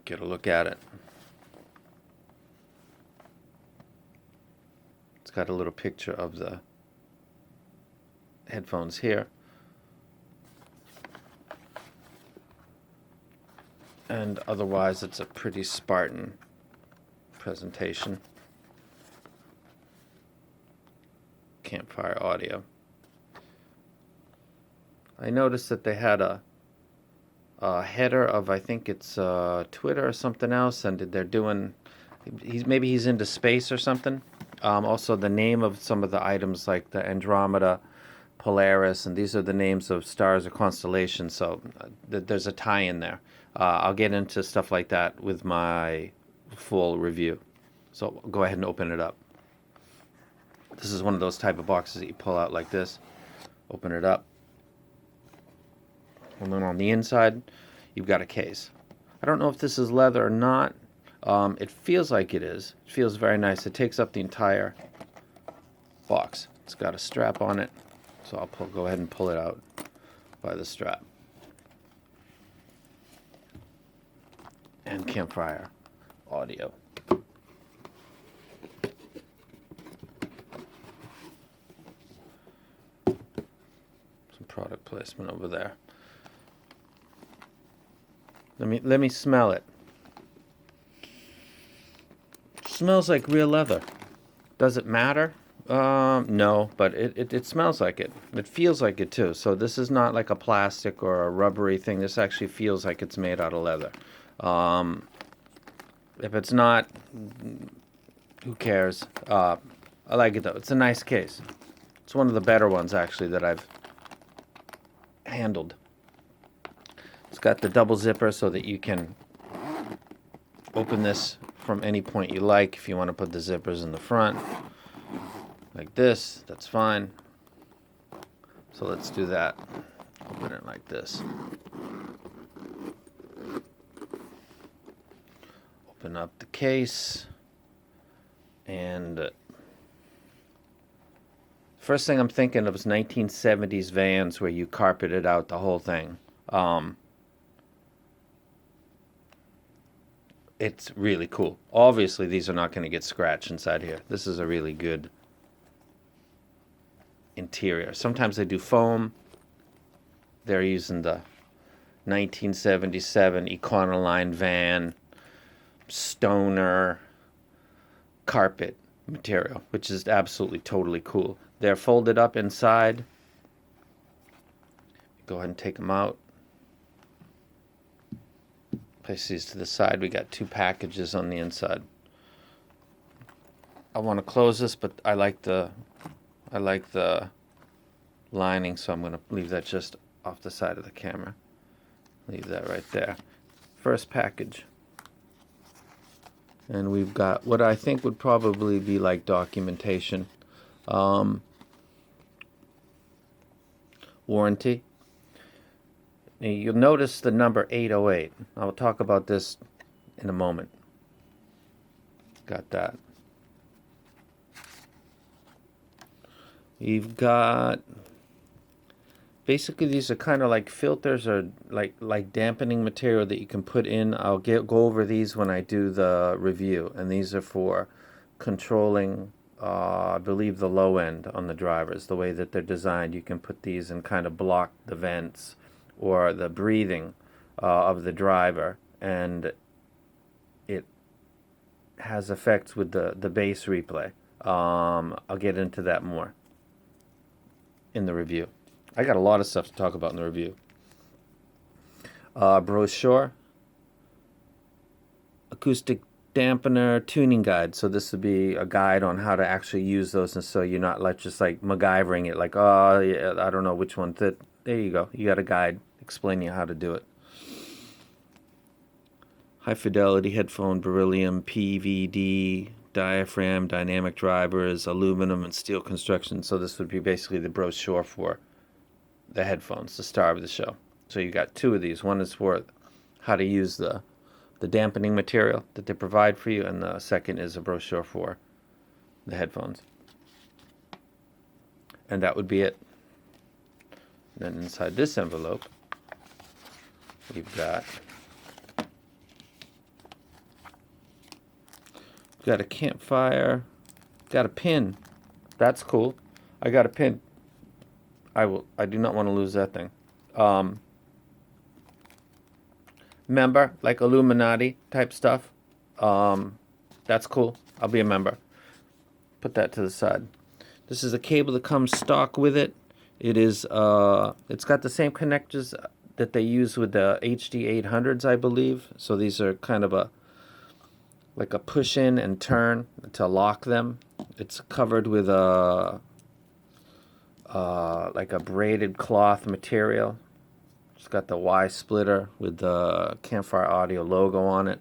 get a look at it. It's got a little picture of the headphones here. And otherwise, it's a pretty Spartan presentation. Campfire audio. I noticed that they had a header of, I think it's Twitter or something else, and they're doing, maybe he's into space or something. Also the name of some of the items, like the Andromeda, Polaris, and these are the names of stars or constellations, so there's a tie-in there. I'll get into stuff like that with my full review. So I'll go ahead and open it up. This is one of those type of boxes that you pull out like this. Open it up. And then on the inside, you've got a case. I don't know if this is leather or not. It feels like it is. It feels very nice. It takes up the entire box. It's got a strap on it. So I'll go ahead and pull it out by the strap. And Campfire audio. Some product placement over there. Let me smell it. Smells like real leather. Does it matter? No, but it smells like it. It feels like it too. So this is not like a plastic or a rubbery thing. This actually feels like it's made out of leather. If it's not, who cares? I like it though. It's a nice case. It's one of the better ones actually that I've handled. It's got the double zipper so that you can open this from any point you like. If you want to put the zippers in the front like this, that's fine. So let's do that. Open it like this. Open up the case, and first thing I'm thinking of is 1970s vans where you carpeted out the whole thing. It's really cool. Obviously, these are not going to get scratched inside here. This is a really good interior. Sometimes they do foam. They're using the 1977 Econoline van stoner carpet material, which is absolutely totally cool. They're folded up inside. Go ahead and take them out. Place these to the side. We got two packages on the inside. I want to close this, but I like the lining, so I'm going to leave that just off the side of the camera. Leave that right there. First package. And we've got what I think would probably be like documentation. Warranty. Now you'll notice the number 808. I'll talk about this in a moment. Got that. You've got, basically these are kind of like filters or like dampening material that you can put in. I'll go over these when I do the review, and these are for controlling I believe the low end on the drivers. The way that they're designed, you can put these and kind of block the vents or the breathing of the driver, and it has effects with the bass replay. I'll get into that more in the review. I got a lot of stuff to talk about in the review. Brochure, acoustic dampener tuning guide. So this would be a guide on how to actually use those, and so you're not like just like MacGyvering it, like, oh yeah, I don't know which one fit. There you go. You got a guide explaining how to do it. High fidelity headphone, Beryllium, PVD, diaphragm, dynamic drivers, aluminum and steel construction. So this would be basically the brochure for the headphones, the star of the show. So you got two of these. One is for how to use the dampening material that they provide for you, and the second is a brochure for the headphones. And that would be it. And then inside this envelope, we've got Got a Campfire. Got a pin. That's cool. I got a pin. I do not want to lose that thing. Member, like Illuminati type stuff. That's cool. I'll be a member. Put that to the side. This is a cable that comes stock with it. It is it's got the same connectors that they use with the HD 800s, I believe. So these are kind of like a push in and turn to lock them. It's covered with a like a braided cloth material. It's got the Y splitter with the Campfire Audio logo on it.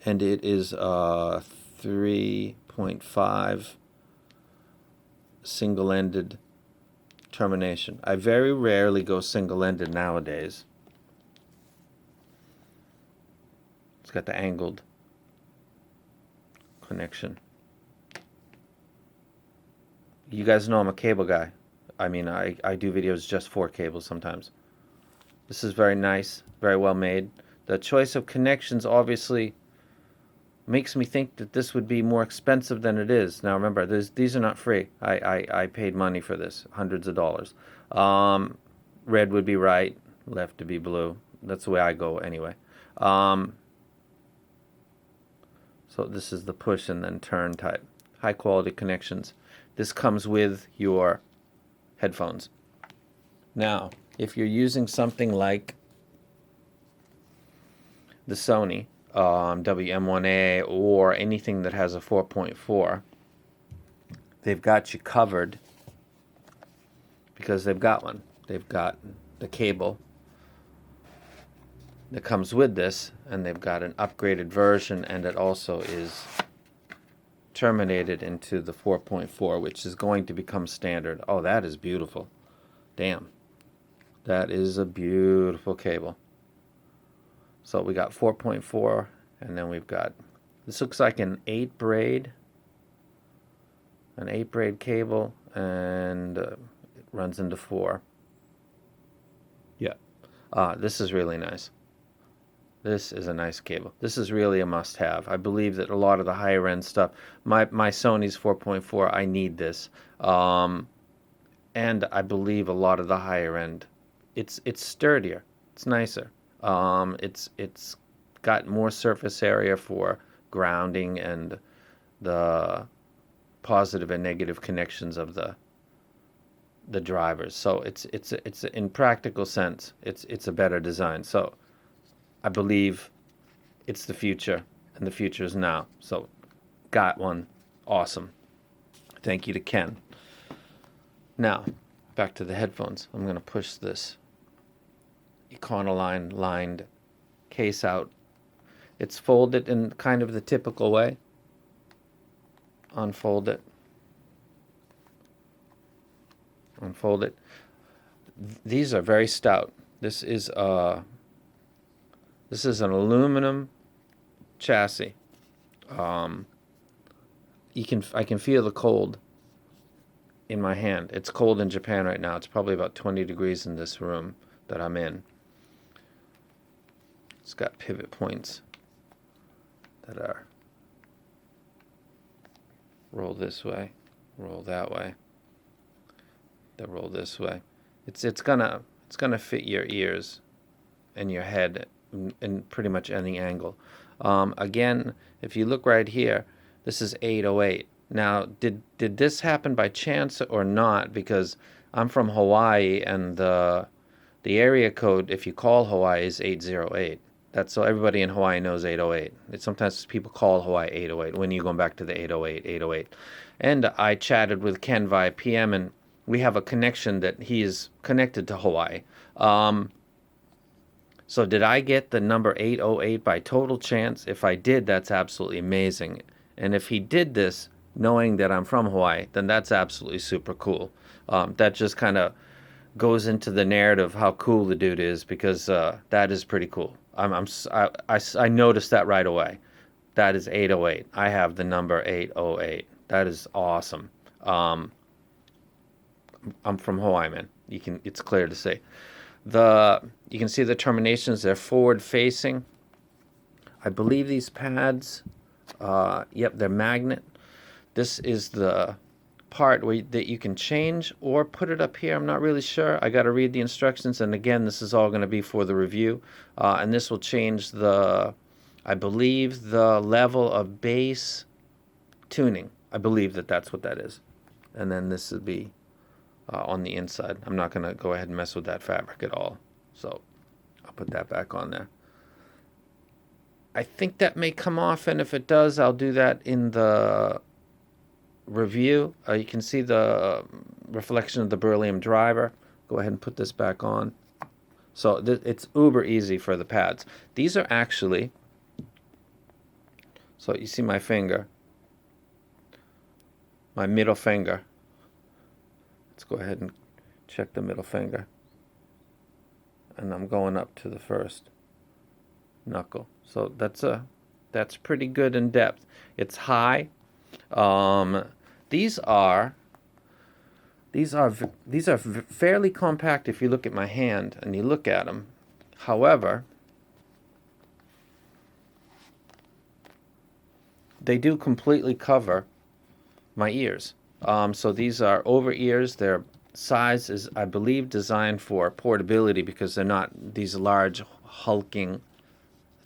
And it is 3.5 single-ended termination. I very rarely go single-ended nowadays. It's got the angled connection. You guys know I'm a cable guy. I mean, I do videos just for cables sometimes. This is very nice, very well made. The choice of connections obviously makes me think that this would be more expensive than it is. Now remember, these are not free. I paid money for this, hundreds of dollars. Red would be right, left to be blue. That's the way I go anyway. So this is the push and then turn type. High quality connections. This comes with your headphones. Now, if you're using something like the Sony WM1A or anything that has a 4.4, they've got you covered because they've got one. They've got the cable that comes with this, and they've got an upgraded version, and it also is terminated into the 4.4, which is going to become standard. Oh, that is beautiful. Damn. That is a beautiful cable. So we got 4.4, and then we've got, this looks like an 8 braid cable, and it runs into 4. Yeah. This is really nice. This is a nice cable. This is really a must-have. I believe that a lot of the higher-end stuff, my Sony's 4.4, I need this. And I believe a lot of the higher-end, it's sturdier. It's nicer. It's got more surface area for grounding and the positive and negative connections of the drivers. So it's in practical sense, it's a better design. So I believe it's the future, and the future is now. So, got one. Awesome. Thank you to Ken. Now, back to the headphones. I'm going to push this Econoline lined case out. It's folded in kind of the typical way. Unfold it. Unfold it. These are very stout. This is an aluminum chassis. I can feel the cold in my hand. It's cold in Japan right now. It's probably about 20 degrees in this room that I'm in. It's got pivot points that are roll this way, roll that way, that roll this way. It's gonna fit your ears and your head in pretty much any angle. Again, if you look right here, this is 808. Now, did this happen by chance or not? Because I'm from Hawaii, and the area code, if you call Hawaii, is 808. That's so everybody in Hawaii knows 808. Sometimes people call Hawaii 808 when you're going back to the 808. And I chatted with Ken via PM, and we have a connection that he is connected to Hawaii. So did I get the number 808 by total chance? If I did, that's absolutely amazing. And if he did this knowing that I'm from Hawaii, then that's absolutely super cool. That just kind of goes into the narrative how cool the dude is, because that is pretty cool. I noticed that right away. That is 808. I have the number 808. That is awesome. I'm from Hawaii, man. It's clear to see. You can see the terminations. They're forward facing. I believe these pads, yep, they're magnet. This is the part that you can change or put it up here. I'm not really sure. I got to read the instructions, and again, this is all going to be for the review. And this will change the, I believe, the level of bass tuning. I believe that's what that is. And then this would be on the inside. I'm not going to go ahead and mess with that fabric at all. So I'll put that back on there. I think that may come off, and if it does, I'll do that in the review. You can see the reflection of the Beryllium driver. Go ahead and put this back on. So it's uber easy for the pads. These are actually, so you see my finger, my middle finger. Let's go ahead and check the middle finger. And I'm going up to the first knuckle. So that's pretty good in depth. It's high. These are fairly compact if you look at my hand and you look at them. However, they do completely cover my ears. So these are over ears. Their size is, I believe, designed for portability because they're not these large hulking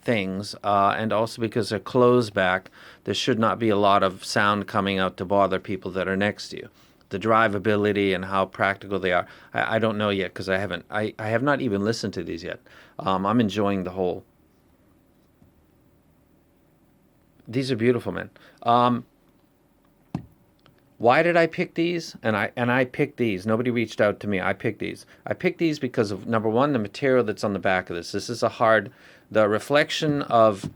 things, and also because they're closed back, there should not be a lot of sound coming out to bother people that are next to you. The drivability and how practical they are, I don't know yet because I have not even listened to these yet. I'm enjoying the whole. These are beautiful, man. Why did I pick these? And I picked these. Nobody reached out to me. I picked these. I picked these because of, number one, the material that's on the back of this. This is the reflection of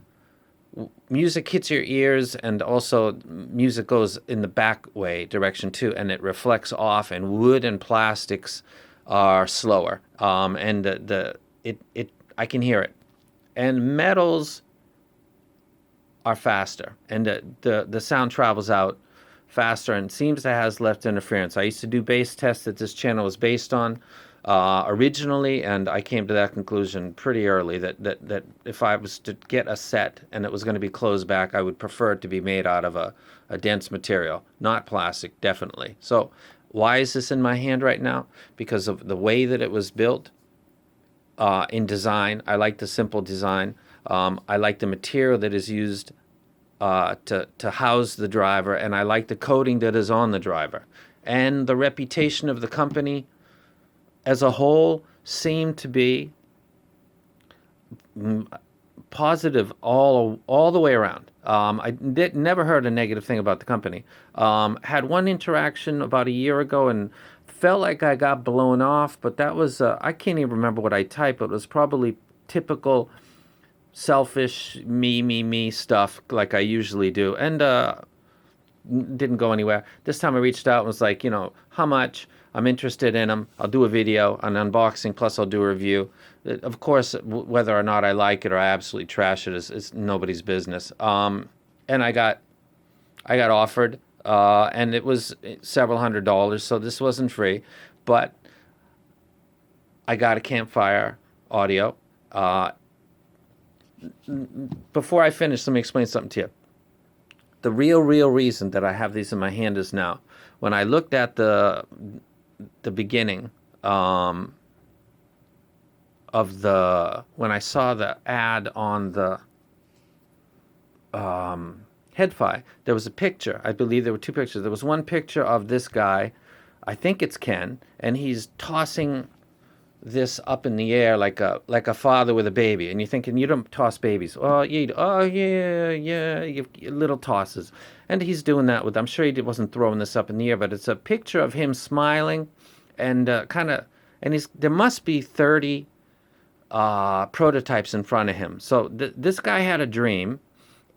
music hits your ears, and also music goes in the back way direction too, and it reflects off, and wood and plastics are slower. And I can hear it. And metals are faster, and the sound travels out faster and seems to has less interference. I used to do bass tests that this channel was based on originally, and I came to that conclusion pretty early that if I was to get a set and it was going to be closed back, I would prefer it to be made out of a dense material, not plastic, definitely. So why is this in my hand right now? Because of the way that it was built in design. I like the simple design. I like the material that is used to house the driver, and I like the coating that is on the driver. And the reputation of the company as a whole seemed to be positive all the way around. I never heard a negative thing about the company. Had one interaction about a year ago and felt like I got blown off, but that was, I can't even remember what I typed, but it was probably typical selfish me stuff like I usually do, and didn't go anywhere. This time I reached out and was like, how much? I'm interested in them. I'll do a video, an unboxing, plus I'll do a review. Of course, whether or not I like it or I absolutely trash it is nobody's business. And I got offered, and it was several $100s, so this wasn't free, but I got a Campfire audio. Before I finish, let me explain something to you. The real reason that I have these in my hand is now. When I looked at the beginning when I saw the ad on the Head-Fi, there was a picture. I believe there were two pictures. There was one picture of this guy, I think it's Ken, and he's tossing this up in the air like a father with a baby, and you're thinking, you don't toss babies. Oh yeah, you little tosses, and he's doing that with. I'm sure he wasn't throwing this up in the air, but it's a picture of him smiling, and there must be 30 prototypes in front of him. So this guy had a dream,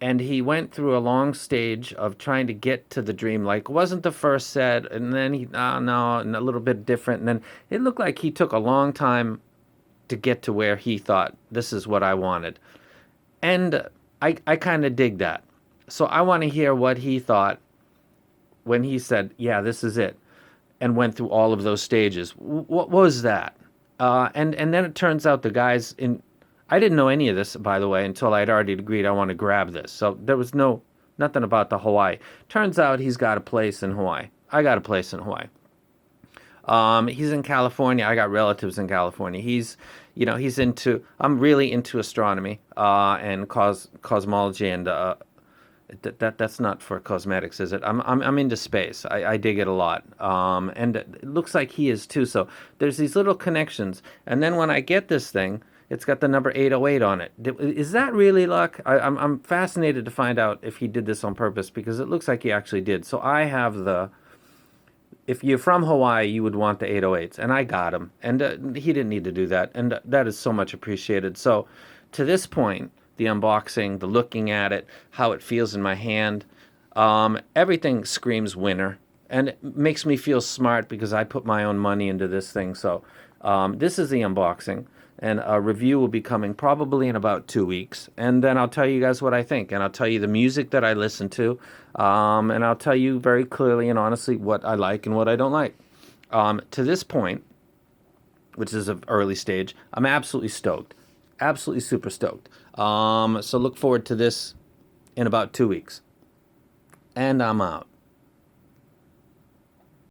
and he went through a long stage of trying to get to the dream. Like, it wasn't the first set, and then and a little bit different. And then it looked like he took a long time to get to where he thought, this is what I wanted. And I kind of dig that. So I want to hear what he thought when he said, yeah, this is it, and went through all of those stages. What was that? And then it turns out the guy's I didn't know any of this, by the way, until I'd already agreed I want to grab this. So there was nothing about the Hawaii. Turns out he's got a place in Hawaii. I got a place in Hawaii. He's in California. I got relatives in California. He's into. I'm really into astronomy and cosmology, and that's not for cosmetics, is it? I'm into space. I dig it a lot. And it looks like he is too. So there's these little connections. And then when I get this thing, it's got the number 808 on it. Is that really luck? I'm fascinated to find out if he did this on purpose, because it looks like he actually did. So I have the. If you're from Hawaii, you would want the 808s, and I got them. And he didn't need to do that, and that is so much appreciated. So to this point, the unboxing, the looking at it, how it feels in my hand, everything screams winner, and it makes me feel smart because I put my own money into this thing. So this is the unboxing, and a review will be coming probably in about 2 weeks, and then I'll tell you guys what I think, and I'll tell you the music that I listen to, and I'll tell you very clearly and honestly what I like and what I don't like. To this point, which is an early stage, I'm absolutely stoked. Absolutely super stoked. So look forward to this in about 2 weeks. And I'm out.